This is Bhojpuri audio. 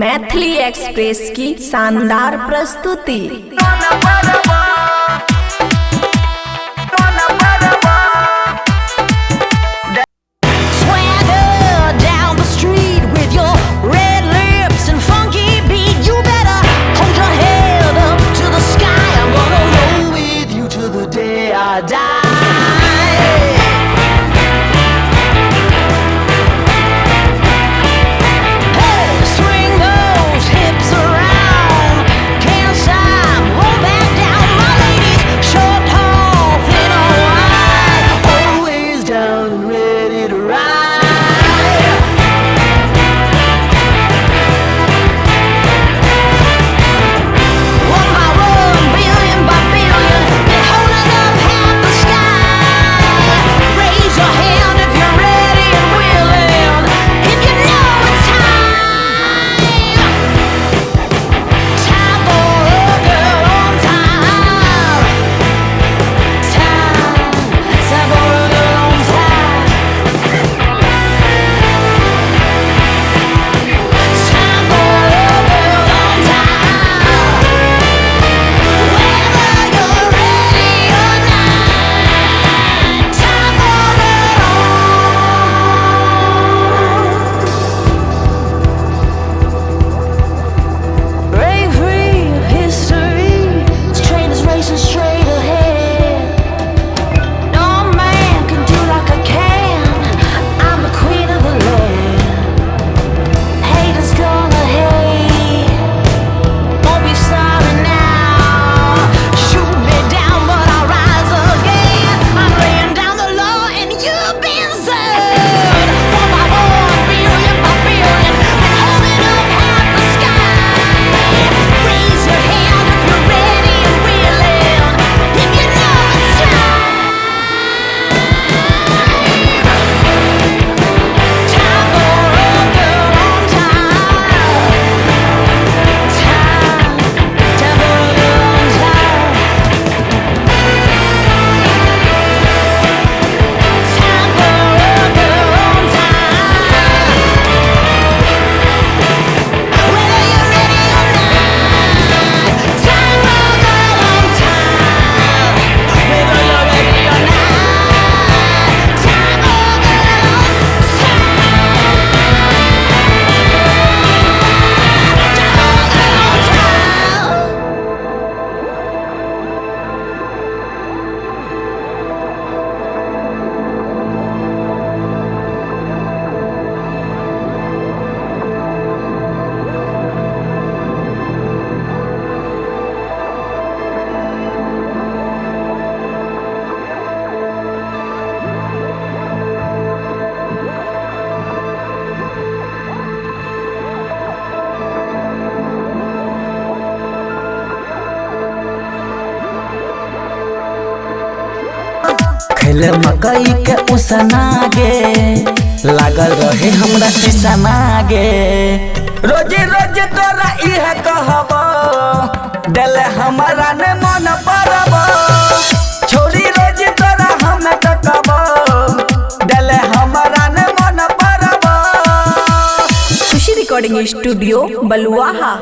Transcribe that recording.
मैथिली एक्सप्रेस की शानदार प्रस्तुति। खेले मकई के उसना गे लागल रहे हमरा किसना गे रोज रोज तोरा इह कहब दिल हमारा ने मन परब छोड़ी रोज तोरा हम कहब दिल हमारा ने मन परब। खुशी रिकॉर्डिंग स्टूडियो बलुआहा।